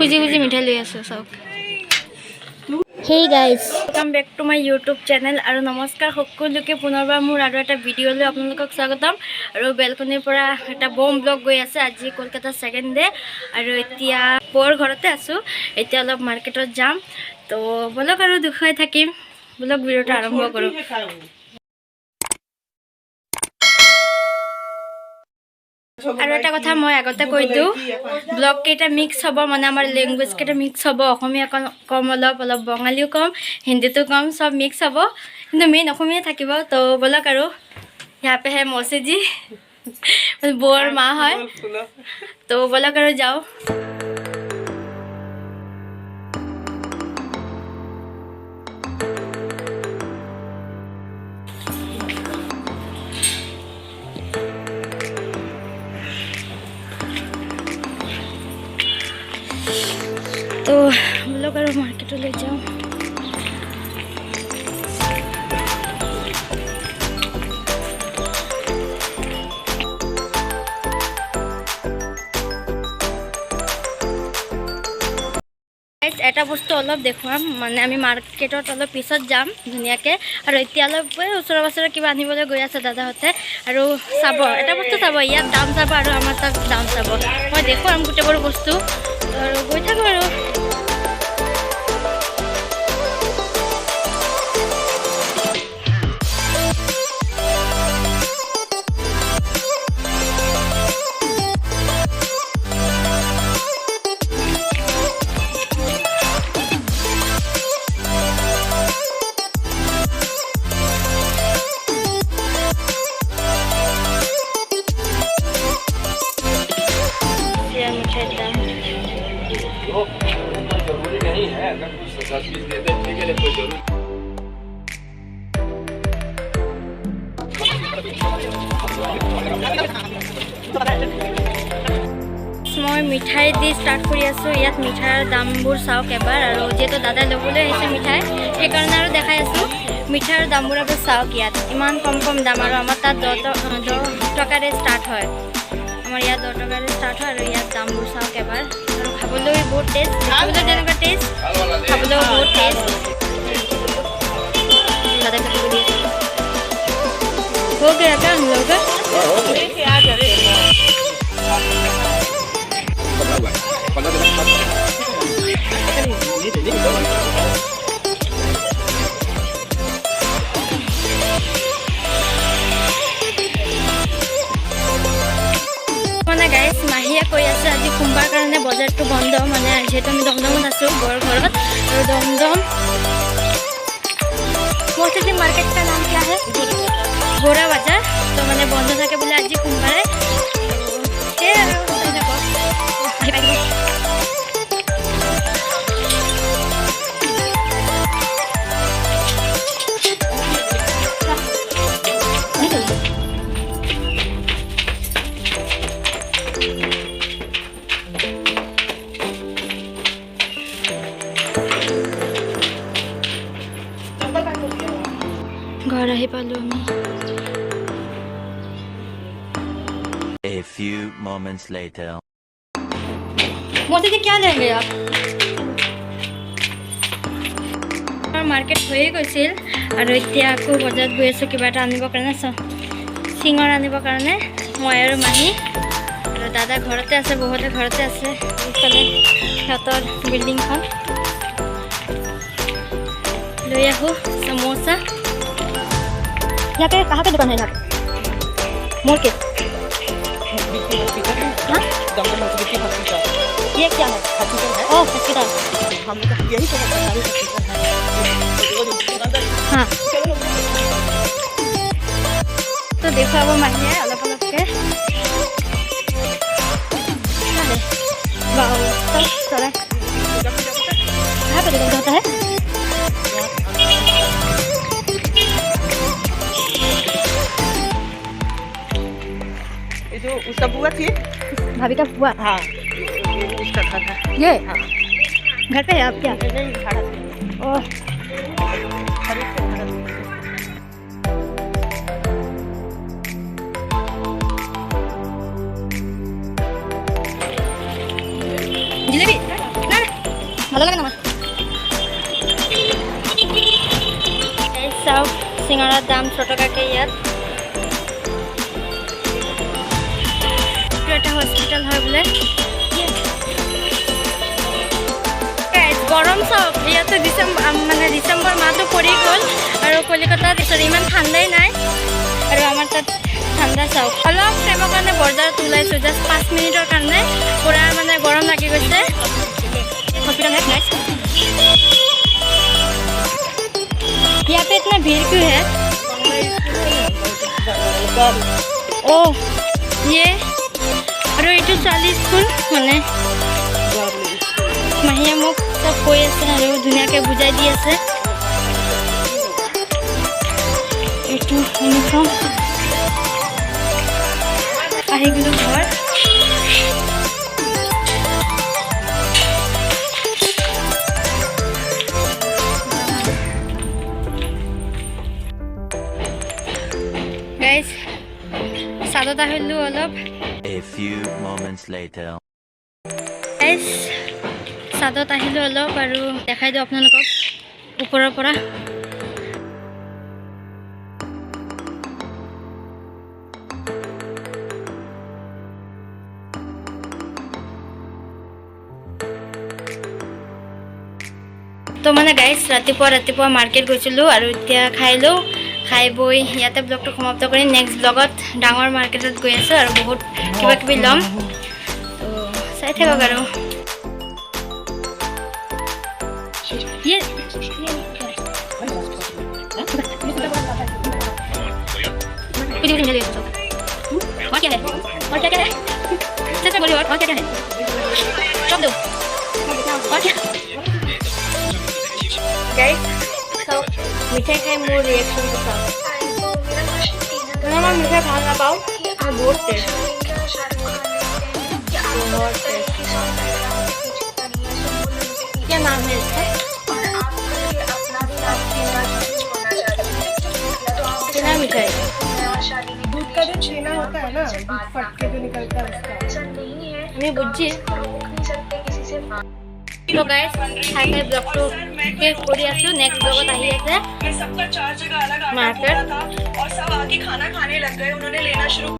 খুজি খুজি মিঠাই লৈ আছোঁ চাওক। Hey guys, welcome back to my YouTube channel আৰু নমস্কাৰ সকলোকে পুনৰবাৰ মোৰ আৰু এটা ভিডিঅ'লৈ আপোনালোকক স্বাগতম। আৰু বেলকনিৰ পৰা এটা বম ব্লগ গৈ আছে। আজি কলকাতা সেকেন্ড ডে আৰু এতিয়া পৰ ঘৰতে আছোঁ। এতিয়া অলপ মাৰ্কেটত যাম, তো বলক আৰু দুখাই থাকিম, বলক ভিডিঅ'টো আৰম্ভ কৰোঁ। আৰু এটা কথা মই আগতে কৈ দিওঁ, ব্লগ কেইটা মিক্স হ'ব, মানে আমাৰ লেংগুৱেজ কেইটা মিক্স হ'ব। অসমীয়া কম, অলপ বঙালীও কম, হিন্দীটো কম, চব মিক্স হ'ব, কিন্তু মেইন অসমীয়া থাকিব। তো বলক আৰু यहाँ पे है मौसी जी, बोर माँ है, तो बोला करो जाओ। तो बोला करो मार्केट ले जाओ। এটা বস্তু অলপ দেখুৱাম, মানে আমি মাৰ্কেটত অলপ পিছত যাম ধুনীয়াকৈ। আৰু এতিয়া অলপ ওচৰে পাঁজৰে কিবা আনিবলৈ গৈ আছে দাদাহঁতে। আৰু চাব, এটা বস্তু চাব, ইয়াত দাম চাব আৰু আমাৰ তাত দাম চাব। মই দেখুৱাম গোটেইবোৰ বস্তু, আৰু গৈ থাকোঁ আৰু। जरूरी नहीं है, अगर कुछ 10-20 दे दे ठीक है, कोई जरूरी। मैं मिठाई दी स्टार्ट कर इतना मिठाइर दामबूर चाওক एबार। और जेहेतु दादा लबले मिठाई সেইকাৰণে আৰু দেখাই আছোঁ। मिठाइर दामबूर एबार चाওক, ইয়াত ইমান কম কম দাম। और आमार तात 10 टकारे स्टार्ट है, आमार ইয়াত 10 टकारे स्टार्ट है। और ইয়াত दामबूर चाওক एबार। और खाबলৈও बहुत टेस्ट, देখিবলৈ যেনেকুৱা टेस्ट, खाबলৈও बहुत टेस्ट। दादा कट कर दिए, हो गया क्या हम लोग का? মানে গাইজ মাহীয়ে কৈ আছে আজি সোমবাৰ কাৰণে বজাৰটো বন্ধ, মানে যিহেতু আমি দমদমত আছোঁ বৰ ঘৰত। আৰু दमदम मौसी मार्केट का नाम क्या है? गोरा बाजार। तो मैंने बंद থাকে बोले आज सोमवार। घर आहि पालो আমি। A few moments later. Modi ji क्या लेंगे आप? मार्केट हो गई और इतना आको बजार गई आसो क्या आनिब कारण सिंगर आनिब कारण मैं और माही और दादा घरते आसे, बहुते घरते आसे। इफाले सिहतर बिल्डिंग लै आहूँ समोसा। यहाँ पे कहाँ पे दुकान है? यहाँ पे मोड़ के। हाँ? ये क्या है? हॉस्पिटल है। ओह हॉस्पिटल, हम यही तो सरकारी हॉस्पिटल है। हाँ, तो देखो अब माही है अलग अलग के। वाह, तो सारा कहाँ पे दुकान होता है? जो उसका बुआ थी, भाभी का बुआ। हाँ, उसका घर था ये। हाँ। घर पे है आप क्या? नहीं, भाड़ा से। ओह, खरीद के भाड़ा से। जिलेबी ना ভালো লাগে না আমার চাওক চিঙৰাৰ দাম 6 টকাকৈ ইয়াত এটা হস্পিটেল হয় বোলে গৰম চাওক ইয়াতে ডিচেম্বৰ মাহটো পৰি গ'ল আৰু কলিকতাত ইমান ঠাণ্ডাই নাই আৰু আমাৰ তাত ঠাণ্ডা চাওক অলপ টাইমৰ কাৰণে বজাৰত ওলাইছোঁ জাষ্ট 5 মিনিটৰ কাৰণে পুৰা মানে গৰম লাগি গৈছে हॉस्पिटल है नेक्स्ट यहाँ पे इतना भीड़ क्यों है ओह ये और ये तो 40 स्कूल मैंने महिया मुख सब কৈ আছে আৰু ধুনীয়াকৈ বুজাই দি আছে এইটো ইউনিফৰ্ম আহি গ'লো ঘৰ গাইজ সাদত আহিলোঁ অলপ A few moments later. Guys Sadat আহিলোঁ অলপ আৰু দেখাই দিওঁ আপোনালোকক ওপৰৰ পৰা তো মানে গাইজ ৰাতিপুৱা মাৰ্কেট গৈছিলোঁ আৰু এতিয়া খাইলোঁ খাই বই ইয়াতে ব্লগটো সমাপ্ত কৰি নেক্সট ব্লগত ডাঙৰ মাৰ্কেটত গৈ আছোঁ আৰু বহুত কিবা কিবি ল'ম তো চাই থাকক আৰু ये और क्या है और क्या है सच में बोलिए और क्या है चॉप दो और क्या गाइस तो मिठाई खाई मोर रिएक्शन के साथ मैं मिठाई खा ना पाऊँ मैं बहुत टेस्ट क्या नाम है इसका छेना मिठाई दूध का जो छेना होता है ना दूध फट के जो निकलता है उसका मैं बुझी तो गाइस हाई हाई ब्लॉग तो के कोडी आसु नेक्स्ट ब्लॉगत आही আছে सबका 4 जगह अलग आना मार्केट था और सब आके खाना खाने लग गए उन्होंने लेना शुरू